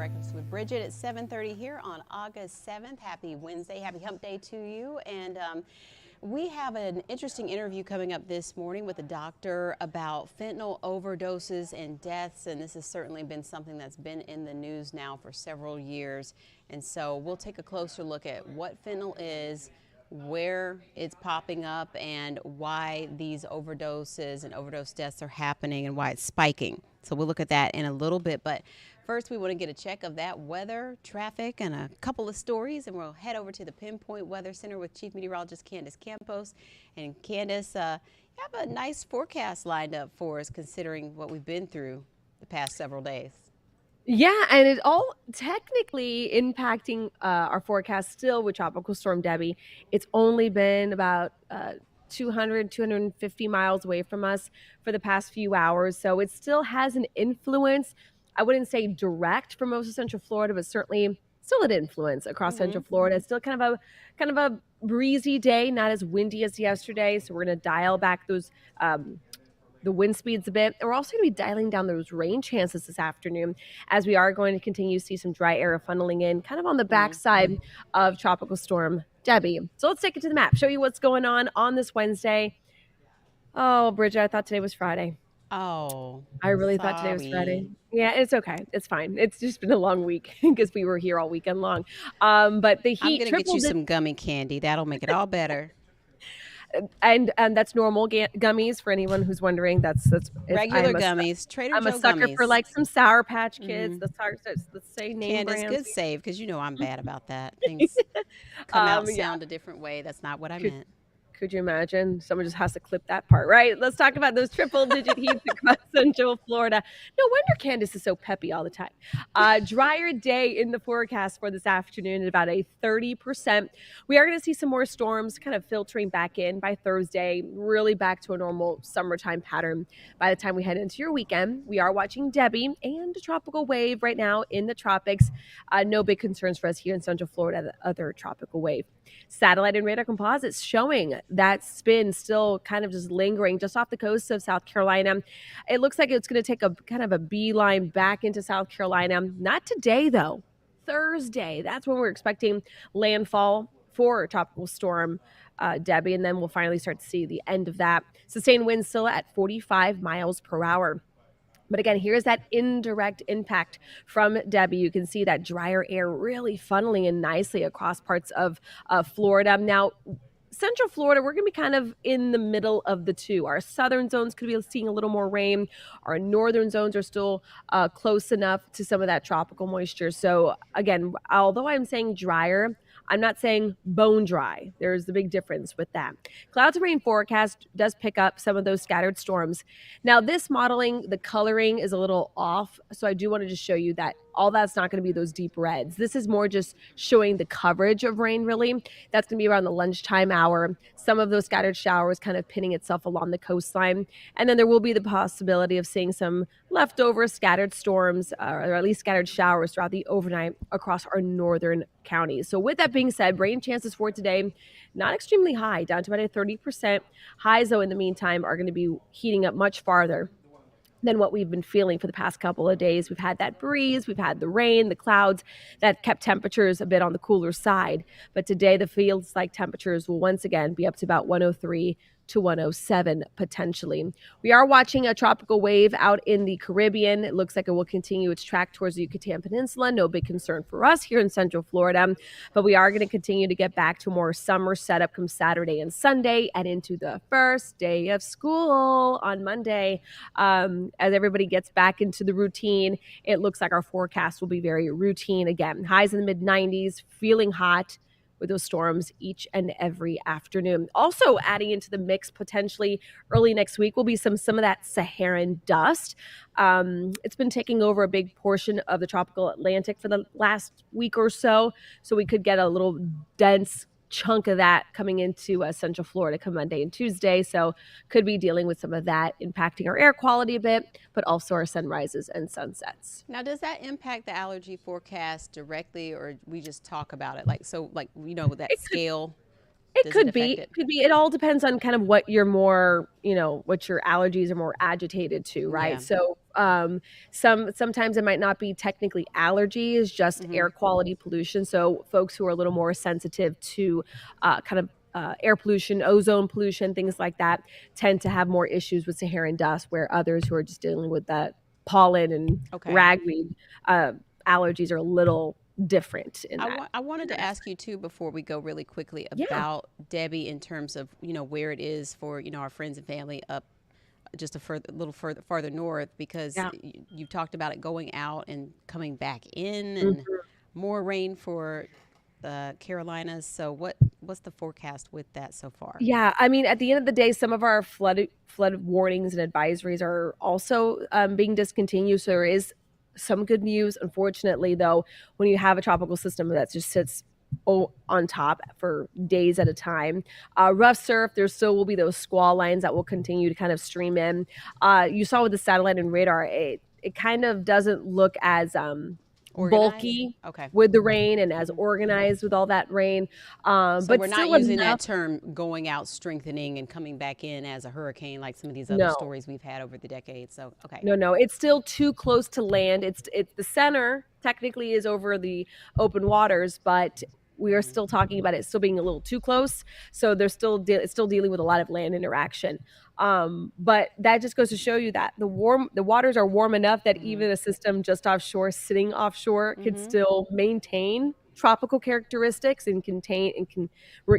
Breakfast with Bridget at 7:30 here on August 7th. Happy Wednesday. Happy hump day to you. And we have an interesting interview coming up this morning with a doctor about fentanyl overdoses and deaths. And this has certainly been something that's been in the news now for several years. And so we'll take a closer look at what fentanyl is, where it's popping up, and why these overdoses and overdose deaths are happening and why it's spiking. So we'll look at that in a little bit. But first, we want to get a check of that weather, traffic, and a couple of stories. And we'll head over to the Pinpoint Weather Center with Chief Meteorologist Candace Campos. And Candace, you have a nice forecast lined up for us considering what we've been through the past several days. Yeah, and it all technically impacting our forecast still with Tropical Storm Debbie. It's only been about 250 miles away from us for the past few hours. So it still has an influence. I wouldn't say direct for most of Central Florida, but certainly still an influence across Central Florida. It's still kind of a breezy day, not as windy as yesterday. So we're going to dial back those the wind speeds a bit. And we're also going to be dialing down those rain chances this afternoon, as we are going to continue to see some dry air funneling in kind of on the backside of Tropical Storm Debbie. So let's take it to the map, show you what's going on this Wednesday. Oh, Bridget, I thought today was Friday. Oh, I really thought today was Friday. Yeah, it's okay. It's fine. It's just been a long week because we were here all weekend long. But the heat I'm going to get you some gummy candy. That'll make it all better. And that's normal gummies for anyone who's wondering. That's regular gummies. Trader I'm Joe a sucker gummies. for like some Sour Patch Kids. Let's say name Candace, brands. good save, because you know I'm bad about that. Things come out sound a different way. That's not what I meant. Could you imagine? Someone just has to clip that part, right? Let's talk about those triple-digit heats across Central Florida. No wonder Candace is so peppy all the time. Drier day in the forecast for this afternoon at about a 30%. We are going to see some more storms kind of filtering back in by Thursday, really back to a normal summertime pattern by the time we head into your weekend. We are watching Debbie and a tropical wave right now in the tropics. No big concerns for us here in Central Florida, the other tropical wave. Satellite and radar composites showing that spin still kind of just lingering just off the coast of South Carolina. It looks like it's going to take a kind of a beeline back into South Carolina. Not today, though. Thursday. That's when we're expecting landfall for Tropical Storm Debbie, and then we'll finally start to see the end of that. Sustained winds still at 45 miles per hour. But again, here's that indirect impact from Debbie. You can see that drier air really funneling in nicely across parts of Florida. Now, Central Florida, we're going to be kind of in the middle of the two. Our southern zones could be seeing a little more rain. Our northern zones are still close enough to some of that tropical moisture. So again, although I'm saying drier, I'm not saying bone dry. There's the big difference with that. Clouds and rain forecast does pick up some of those scattered storms. Now, this modeling, the coloring is a little off. So I do want to just show you that all that's not going to be those deep reds. This is more just showing the coverage of rain, really. That's going to be around the lunchtime hour. Some of those scattered showers kind of pinning itself along the coastline. And then there will be the possibility of seeing some leftover scattered storms, or at least scattered showers throughout the overnight across our northern counties. So with that being said, rain chances for today, not extremely high, down to about a 30%. Highs, though, in the meantime, are going to be heating up much farther than what we've been feeling for the past couple of days. We've had that breeze, we've had the rain, the clouds that kept temperatures a bit on the cooler side. But today the feels like temperatures will once again be up to about 103 to 107 potentially. We are watching a tropical wave out in the Caribbean. It looks like it will continue its track towards the Yucatan Peninsula. No big concern for us here in Central Florida, but we are going to continue to get back to more summer setup come Saturday and Sunday and into the first day of school on Monday. As everybody gets back into the routine, it looks like our forecast will be very routine again. Highs in the mid 90s, feeling hot with those storms each and every afternoon. Also adding into the mix potentially early next week will be some of that Saharan dust. It's been taking over a big portion of the tropical Atlantic for the last week or so. So we could get a little dense chunk of that coming into Central Florida come Monday and Tuesday. So could be dealing with some of that impacting our air quality a bit, but also our sunrises and sunsets. Now, does that impact the allergy forecast directly, or we just talk about it? Like, so like, you know, with that scale? It could be. It all depends on kind of what you're more, what your allergies are more agitated to, right? Yeah. So Sometimes it might not be technically allergies, just Hmm. air quality pollution. So folks who are a little more sensitive to kind of air pollution, ozone pollution, things like that, tend to have more issues with Saharan dust, where others who are just dealing with that pollen and Okay. ragweed uh, allergies are a little different in that. I wanted In to that ask aspect. you too before we go really quickly Yeah, about Debbie in terms of where it is for our friends and family up just a little further farther north because yeah. you've talked about it going out and coming back in and Mhm. more rain for the Carolinas. So what's the forecast with that so far? Yeah, I mean, at the end of the day, some of our flood warnings and advisories are also being discontinued. So there is some good news. Unfortunately, though, when you have a tropical system that just sits on top for days at a time, rough surf, there still will be those squall lines that will continue to kind of stream in. You saw with the satellite and radar, it kind of doesn't look as Organized? bulky Okay. with the rain and as Hmm. organized with all that rain, So but we're not still using that enough. term going out, strengthening, and coming back in as a hurricane like some of these other No, stories we've had over the decades. So, okay. no, it's still too close to land. It's the center technically is over the open waters, but we are Hmm. still talking about it still being a little too close. So they're still it's still dealing with a lot of land interaction. But that just goes to show you that the waters are warm enough that Hmm. even a system just offshore, sitting offshore, could Hmm. still maintain tropical characteristics and contain and can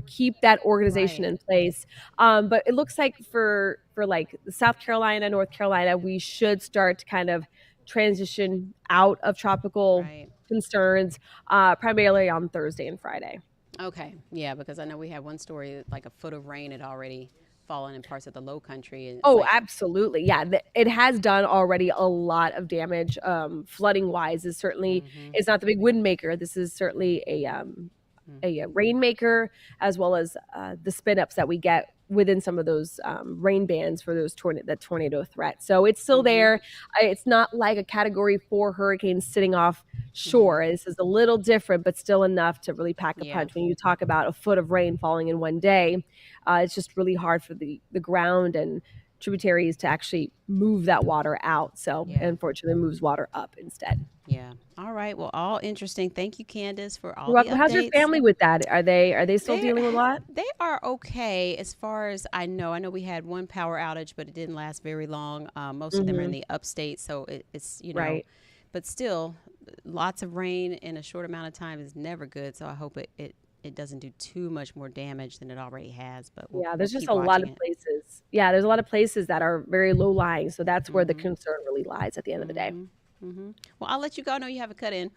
keep that organization Right. in place. But it looks like for like South Carolina, North Carolina, we should start to kind of transition out of tropical Right. concerns, primarily on Thursday and Friday. Okay. Yeah, because I know we had one story that, like a foot of rain had already fallen in parts of the low country, and it's Oh, like, absolutely. Yeah, it has done already a lot of damage. Flooding wise is certainly, hmm, it's not the big wind maker. This is certainly a rainmaker, as well as the spin ups that we get within some of those rain bands for those that tornado threat. So it's still hmm, there. It's not like a Category 4 hurricane sitting off hmm, shore. This is a little different, but still enough to really pack a yeah, punch. When you talk about a foot of rain falling in one day, it's just really hard for the ground and tributaries to actually move that water out. So it yeah, unfortunately moves water up instead. yeah. All right. Well, all interesting. Thank you, Candace, for all You're the welcome. How's your updates. family with that? Are they still They dealing with a lot? they are okay as far as I know. I know we had one power outage, but it didn't last very long. Most of them are in Hmm. the upstate, so it's Right. but still, lots of rain in a short amount of time is never good. So I hope it doesn't do too much more damage than it already has. But Yeah, we'll there's just keep a lot watching of it. places. Yeah, there's a lot of places that are very low lying. So that's where the Mm-hmm. concern really lies at the end of the day. Mm-hmm. Mm-hmm. Well, I'll let you go. I know you have a cut in.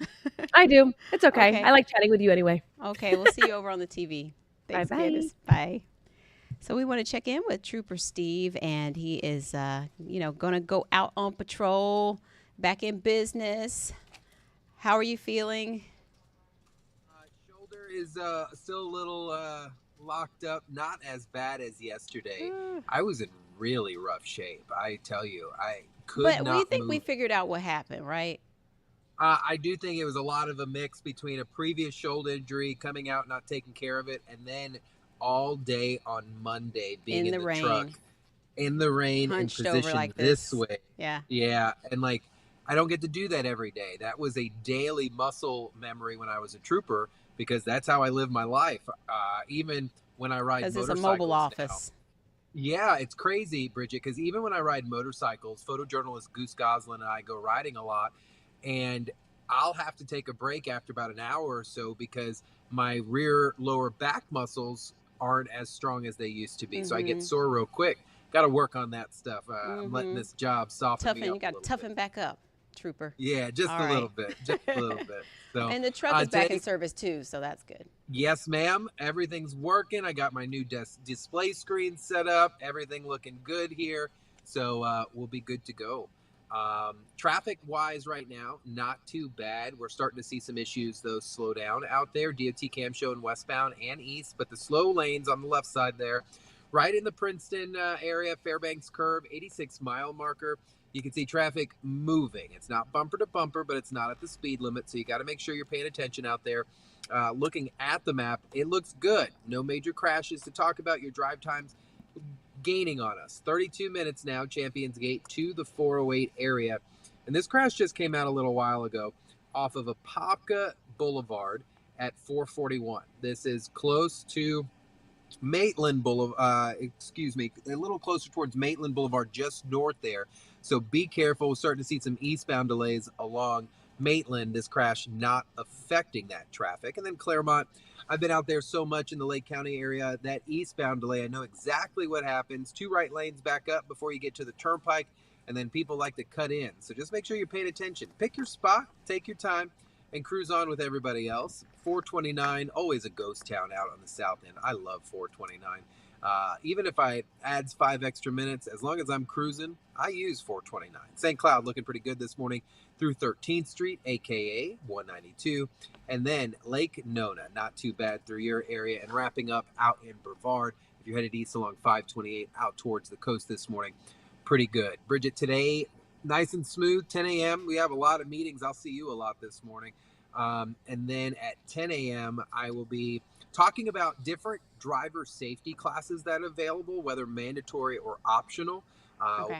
I do. It's okay. I Okay. like chatting with you anyway. Okay. We'll see you over on the TV. Bye Thanks, bye. Candace. Bye. So we want to check in with Trooper Steve, and he is, going to go out on patrol, back in business. How are you feeling? Shoulder is still a little locked up, not as bad as yesterday. Uh, I was in really rough shape. I tell you, I could but we not think we move. figured out what happened, right? I do think it was a lot of a mix between a previous shoulder injury, coming out not taking care of it, and then all day on Monday being In in the the truck rain, in the rain and hunched over positioned like this this. way. Yeah. Yeah, and like I don't get to do that every day. That was a daily muscle memory when I was a trooper because that's how I live my life. Even when I ride Because it's a mobile motorcycles now. office. Yeah, it's crazy, Bridget, because even when I ride motorcycles, photojournalist Goose Goslin and I go riding a lot, and I'll have to take a break after about an hour or so because my rear lower back muscles aren't as strong as they used to be. So I get Mm-hmm. sore real quick. Got to work on that stuff. I'm letting Mm-hmm. this job soften me Toughen. You up a got to little bit. toughen back up, Trooper. Yeah, just All a little right. bit. Just a little bit. So And the truck is back in today, service too, so that's good. yes, ma'am. Everything's working. I got my new display screen set up. Everything looking good here. So we'll be good to go. Traffic wise, right now, not too bad. We're starting to see some issues, though, slow down out there. DOT cam showing westbound and east, but the slow lanes on the left side there, right in the Princeton area, Fairbanks curve, 86-mile marker. You can see traffic moving. It's not bumper to bumper, but it's not at the speed limit. So you got to make sure you're paying attention out there. Looking at the map, it looks good. No major crashes to talk about. Your drive times gaining on us. 32 minutes now, Champions Gate to the 408 area. And this crash just came out a little while ago off of Apopka Boulevard at 441. This is close to Maitland Boulevard, a little closer towards Maitland Boulevard, just north there. So be careful. We're starting to see some eastbound delays along Maitland. This crash not affecting that traffic. And then Claremont, I've been out there so much in the Lake County area. That eastbound delay, I know exactly what happens. 2 right lanes back up before you get to the turnpike, and then people like to cut in. So just make sure you're paying attention. Pick your spot, take your time, and cruise on with everybody else. 429, always a ghost town out on the south end. I love 429. Even if I adds 5 extra minutes, as long as I'm cruising, I use 429. St. Cloud looking pretty good this morning through 13th Street, aka 192. And then Lake Nona, not too bad through your area, and wrapping up out in Brevard. If you're headed east along 528 out towards the coast this morning, pretty good. Bridgett, today, nice and smooth, 10 a.m. We have a lot of meetings. I'll see you a lot this morning. And then at 10 a.m., I will be talking about different driver safety classes that are available, whether mandatory or optional,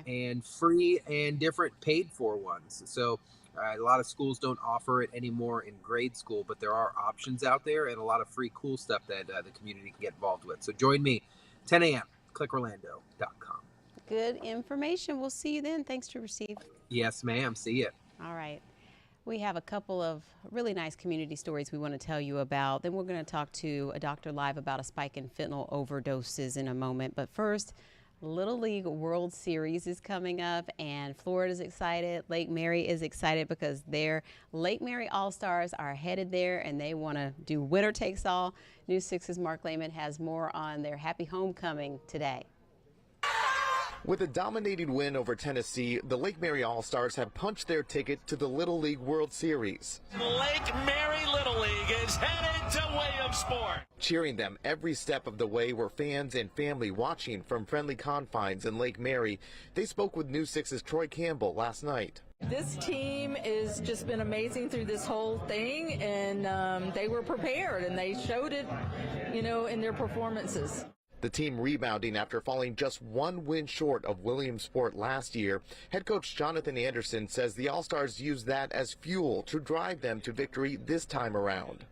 and free and different paid for ones. So a lot of schools don't offer it anymore in grade school, but there are options out there and a lot of free cool stuff that the community can get involved with. So join me, 10 a.m., clickorlando.com. Good information. We'll see you then. Thanks to receive. Yes, ma'am. See you. All right. We have a couple of really nice community stories we want to tell you about. Then we're going to talk to a doctor live about a spike in fentanyl overdoses in a moment. But first, Little League World Series is coming up, and Florida's excited. Lake Mary is excited because their Lake Mary All-Stars are headed there, and they want to do winner takes all. News 6's Mark Lehman has more on their happy homecoming today. With a dominating win over Tennessee, the Lake Mary All-Stars have punched their ticket to the Little League World Series. Lake Mary Little League is headed to Williamsport. Cheering them every step of the way were fans and family watching from friendly confines in Lake Mary. They spoke with News 6's Troy Campbell last night. This team has just been amazing through this whole thing, and they were prepared, and they showed it, in their performances. The team rebounding after falling just 1 win short of Williamsport last year. Head coach Jonathan Anderson says the All-Stars used that as fuel to drive them to victory this time around.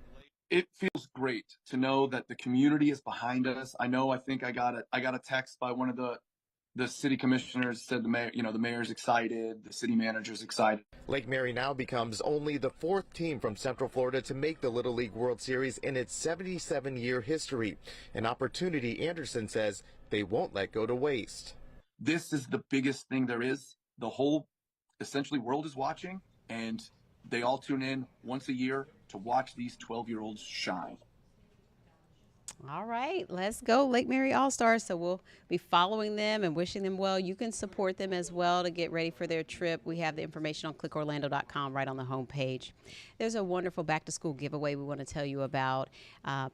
It feels great to know that the community is behind us. I think I got a text by one of the city commissioners, said the mayor, the mayor's excited, the city manager's excited. Lake Mary now becomes only the 4th team from Central Florida to make the Little League World Series in its 77-year history. An opportunity Anderson says they won't let go to waste. This is the biggest thing there is. The whole, essentially, world is watching, and they all tune in once a year to watch these 12-year-olds shine. All right, let's go Lake Mary All-Stars. So we'll be following them and wishing them well. You can support them as well to get ready for their trip. We have the information on clickorlando.com right on the homepage. There's a wonderful back-to-school giveaway we want to tell you about,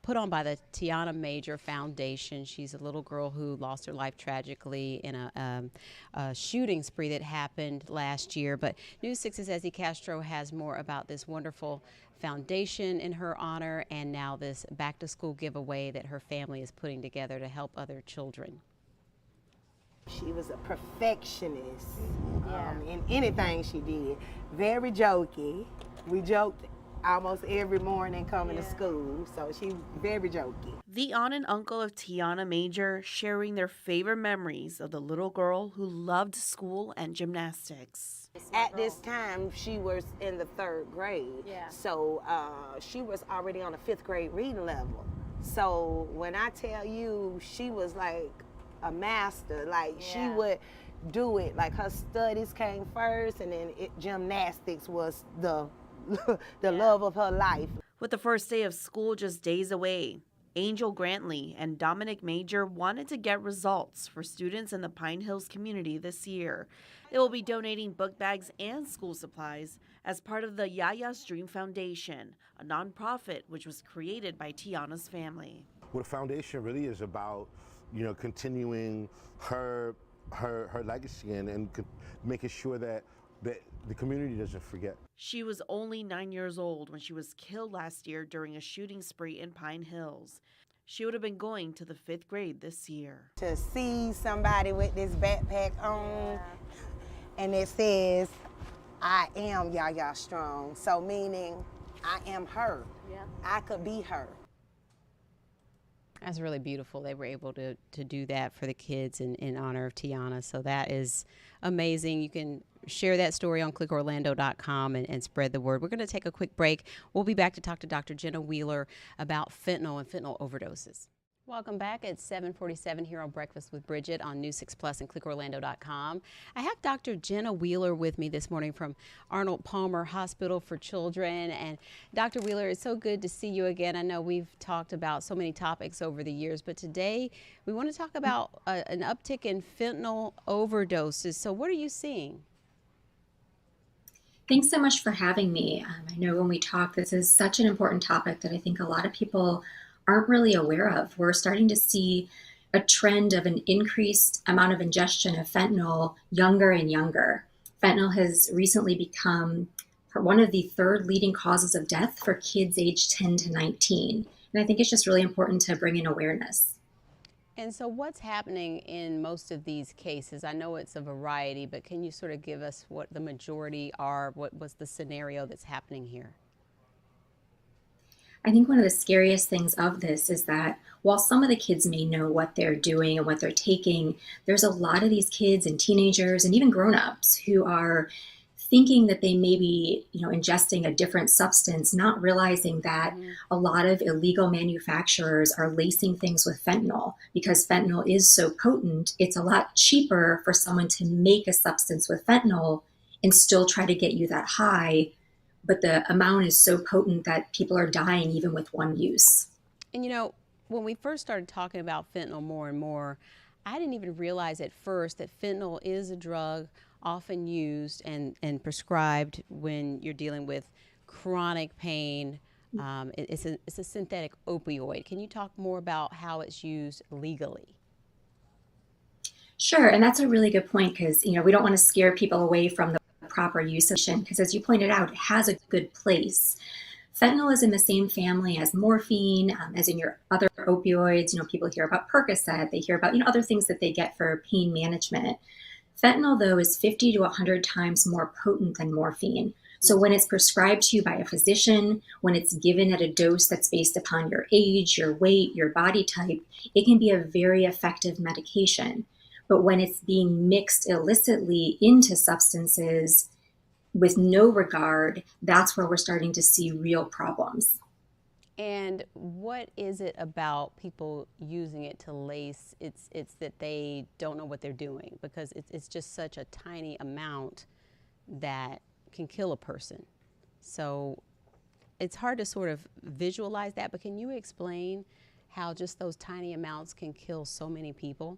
put on by the Tiana Major Foundation. She's a little girl who lost her life tragically in a shooting spree that happened last year. But News 6's Ezzy Castro has more about this wonderful foundation in her honor, and now this back-to-school giveaway that her family is putting together to help other children. She was a perfectionist in anything she did. Very jokey. We joked almost every morning coming to school, so she's very jokey. The aunt and uncle of Tiana Major sharing their favorite memories of the little girl who loved school and gymnastics. At this time, she was in the 3rd grade, so she was already on a 5th grade reading level. So when I tell you, she was like a master. Like she would do it. Like her studies came first, and then gymnastics was the love of her life. With the first day of school just days away, Angel Grantley and Dominic Major wanted to get results for students in the Pine Hills community this year. They will be donating book bags and school supplies as part of the Yaya's Dream Foundation, a nonprofit which was created by Tiana's family. What a foundation really is about, continuing her legacy and making sure that the community doesn't forget. She was only 9 years old when she was killed last year during a shooting spree in Pine Hills. She would have been going to the 5th grade this year. To see somebody with this backpack on, and it says, I am Yaya Strong. So meaning I am her. Yeah. I could be her. That's really beautiful. They were able to do that for the kids in honor of Tiana. So that is amazing. You can share that story on clickorlando.com and spread the word. We're going to take a quick break. We'll be back to talk to Dr. Jenna Wheeler about fentanyl and fentanyl overdoses. Welcome back. It's 7:47 here on Breakfast with Bridgett on News 6 Plus and clickorlando.com. I have Dr. Jenna Wheeler with me this morning from Arnold Palmer Hospital for Children. And Dr. Wheeler, it's so good to see you again. I know we've talked about so many topics over the years, but today we want to talk about an uptick in fentanyl overdoses. So what are you seeing? Thanks so much for having me. I know when we talk, this is such an important topic that I think a lot of people aren't really aware of. We're starting to see a trend of an increased amount of ingestion of fentanyl younger and younger. Fentanyl has recently become one of the third leading causes of death for kids aged 10 to 19. And I think it's just really important to bring in awareness. And so what's happening in most of these cases? I know it's a variety, but can you sort of give us what the majority are? What was the scenario that's happening here? I think one of the scariest things of this is that while some of the kids may know what they're doing and what they're taking, there's a lot of these kids and teenagers and even grown-ups who are thinking that they may be, ingesting a different substance, not realizing that a lot of illegal manufacturers are lacing things with fentanyl. Because fentanyl is so potent, it's a lot cheaper for someone to make a substance with fentanyl and still try to get you that high. But the amount is so potent that people are dying even with one use. And when we first started talking about fentanyl more and more, I didn't even realize at first that fentanyl is a drug often used and prescribed when you're dealing with chronic pain. It's a synthetic opioid. Can you talk more about how it's used legally? Sure, and that's a really good point because we don't want to scare people away from the proper use of it, because as you pointed out, it has a good place. Fentanyl is in the same family as morphine, as in your other opioids. People hear about Percocet, they hear about other things that they get for pain management. Fentanyl, though, is 50 to 100 times more potent than morphine. So when it's prescribed to you by a physician, when it's given at a dose that's based upon your age, your weight, your body type, it can be a very effective medication. But when it's being mixed illicitly into substances with no regard, that's where we're starting to see real problems. And what is it about people using it to lace? It's that they don't know what they're doing, because it's just such a tiny amount that can kill a person. So it's hard to sort of visualize that, but can you explain how just those tiny amounts can kill so many people?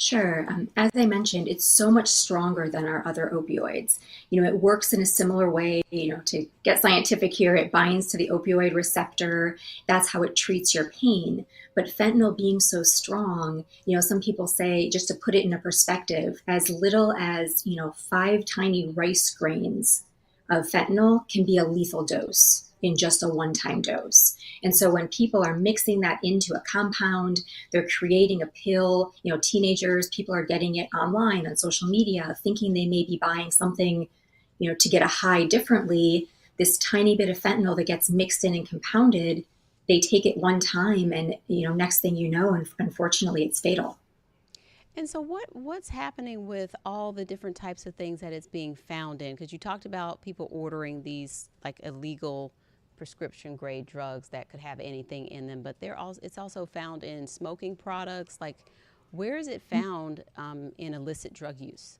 Sure. As I mentioned, it's so much stronger than our other opioids. It works in a similar way, to get scientific here, it binds to the opioid receptor. That's how it treats your pain. But fentanyl being so strong, some people say, just to put it in a perspective, as little as, 5 tiny rice grains of fentanyl can be a lethal dose in just a one-time dose. And so when people are mixing that into a compound, they're creating a pill, teenagers, people are getting it online on social media, thinking they may be buying something, to get a high differently. This tiny bit of fentanyl that gets mixed in and compounded, they take it one time and, next thing you know, unfortunately, it's fatal. And so what's happening with all the different types of things that it's being found in? Because you talked about people ordering these like illegal prescription grade drugs that could have anything in them, but it's also found in smoking products. Like, where is it found in illicit drug use?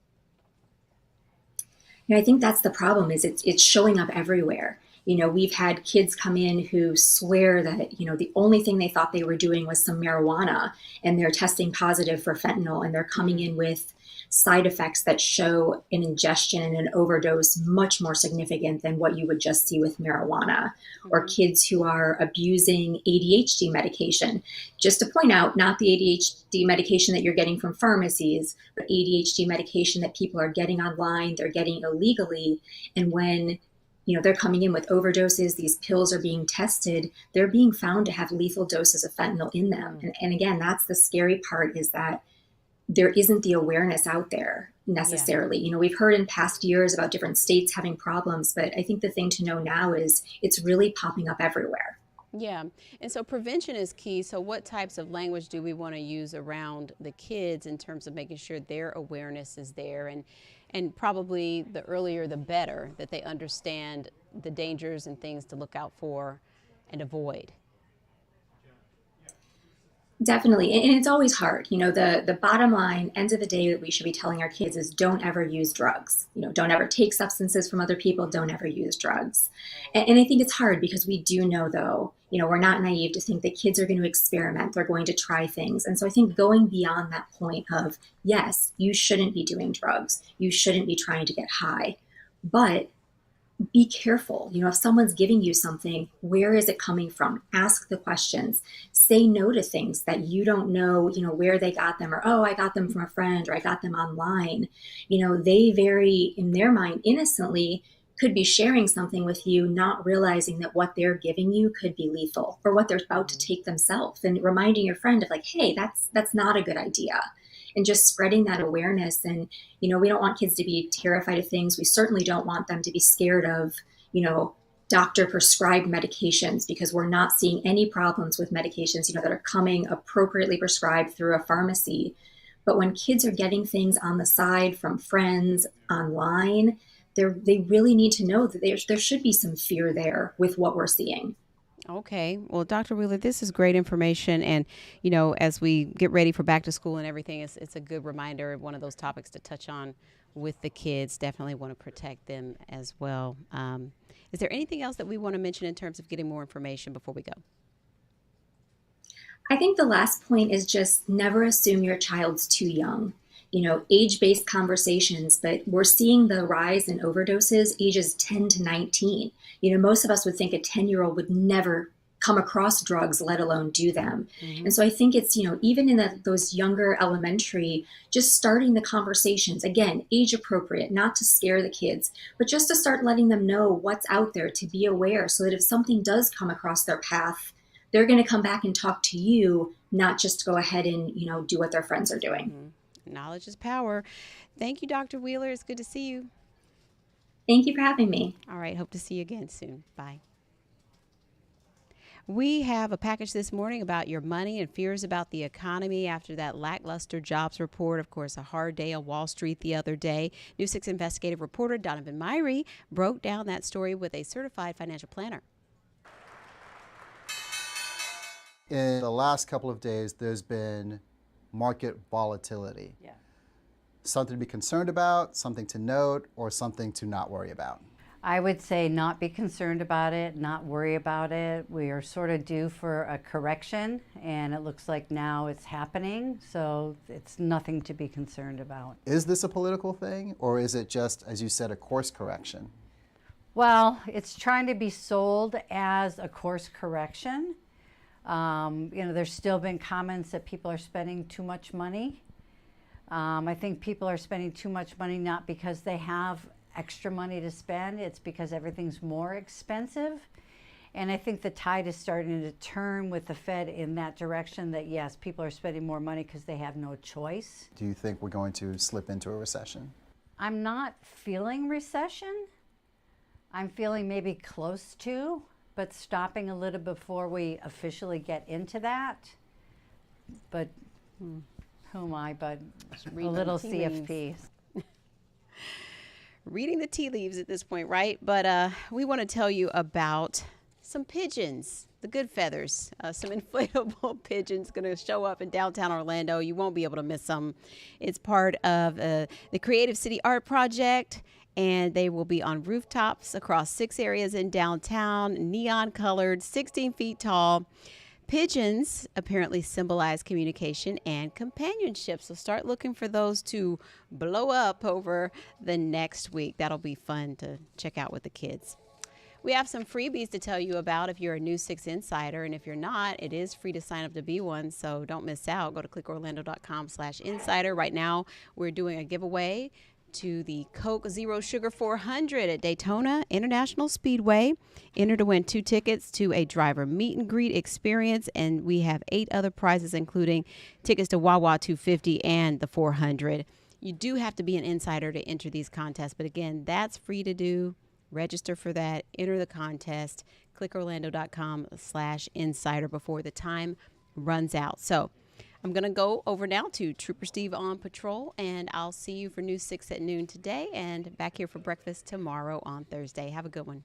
I think that's the problem, is it's showing up everywhere. We've had kids come in who swear that, the only thing they thought they were doing was some marijuana, and they're testing positive for fentanyl, and they're coming in with side effects that show an ingestion and an overdose much more significant than what you would just see with marijuana. Or kids who are abusing ADHD medication. Just to point out, not the ADHD medication that you're getting from pharmacies, but ADHD medication that people are getting online, they're getting illegally. And when they're coming in with overdoses. These pills are being tested. They're being found to have lethal doses of fentanyl in them. And again, that's the scary part, is that there isn't the awareness out there necessarily. Yeah. We've heard in past years about different states having problems, but I think the thing to know now is it's really popping up everywhere. Yeah, and so prevention is key. So what types of language do we want to use around the kids in terms of making sure their awareness is there, and probably the earlier the better, that they understand the dangers and things to look out for and avoid? Definitely. And it's always hard. The bottom line, end of the day, that we should be telling our kids is don't ever use drugs. Don't ever take substances from other people. Don't ever use drugs. And I think it's hard because we do know, though, we're not naive to think that kids are going to experiment. They're going to try things. And so I think going beyond that point of, yes, you shouldn't be doing drugs. You shouldn't be trying to get high. But be careful. If someone's giving you something, where is it coming from? Ask the questions. Say no to things that you don't know, where they got them, or, oh, I got them from a friend, or I got them online. They very, in their mind, innocently could be sharing something with you, not realizing that what they're giving you could be lethal, or what they're about to take themselves, and reminding your friend of, like, hey, that's not a good idea. And just spreading that awareness. And, we don't want kids to be terrified of things. We certainly don't want them to be scared of, doctor prescribed medications, because we're not seeing any problems with medications, that are coming appropriately prescribed through a pharmacy. But when kids are getting things on the side from friends online, they really need to know that there should be some fear there with what we're seeing. Okay. Well, Dr. Wheeler, this is great information. And, as we get ready for back to school and everything, it's a good reminder of one of those topics to touch on with the kids. Definitely want to protect them as well. Is there anything else that we want to mention in terms of getting more information before we go? I think the last point is just never assume your child's too young. Age-based conversations, but we're seeing the rise in overdoses ages 10 to 19. Most of us would think a 10-year-old would never come across drugs, let alone do them. Mm-hmm. And so I think it's, even in those younger elementary, just starting the conversations, again, age appropriate, not to scare the kids, but just to start letting them know what's out there, to be aware, so that if something does come across their path, they're going to come back and talk to you, not just go ahead and, do what their friends are doing. Mm-hmm. Knowledge is power. Thank you, Dr. Wheeler. It's good to see you. Thank you for having me. All right. Hope to see you again soon. Bye. We have a package this morning about your money and fears about the economy after that lackluster jobs report. Of course, a hard day on Wall Street the other day. News 6 investigative reporter Donovan Myrie broke down that story with a certified financial planner. In the last couple of days, there's been market volatility. Yeah. Something to be concerned about, something to note, or something to not worry about? I would say not be concerned about it, not worry about it. We are sort of due for a correction, and it looks like now it's happening, so it's nothing to be concerned about. Is this a political thing, or is it just, as you said, a course correction? Well, it's trying to be sold as a course correction. There's still been comments that people are spending too much money. I think people are spending too much money not because they have extra money to spend, it's because everything's more expensive. And I think the tide is starting to turn with the Fed in that direction, that yes, people are spending more money because they have no choice. Do you think we're going to slip into a recession? I'm not feeling recession. I'm feeling maybe close to, but stopping a little before we officially get into that. But who am I but a little CFP. Reading the tea leaves at this point, right? But we want to tell you about some pigeons, the good feathers, some inflatable pigeons going to show up in downtown Orlando. You won't be able to miss them. It's part of the Creative City Art Project, and they will be on rooftops across 6 areas in downtown, neon colored, 16 feet tall. Pigeons apparently symbolize communication and companionship, so start looking for those to blow up over the next week. That'll be fun to check out with the kids. We have some freebies to tell you about if you're a News 6 Insider, and if you're not, it is free to sign up to be one, so don't miss out. Go to clickorlando.com/insider. Right now, we're doing a giveaway to the Coke Zero Sugar 400 at Daytona International Speedway. Enter to win 2 tickets to a driver meet and greet experience, and we have 8 other prizes, including tickets to Wawa 250 and the 400. You do have to be an insider to enter these contests, but again, that's free to do. Register for that, enter the contest, clickorlando.com/insider before the time runs out. So I'm going to go over now to Trooper Steve on patrol, and I'll see you for News 6 at noon today and back here for breakfast tomorrow on Thursday. Have a good one.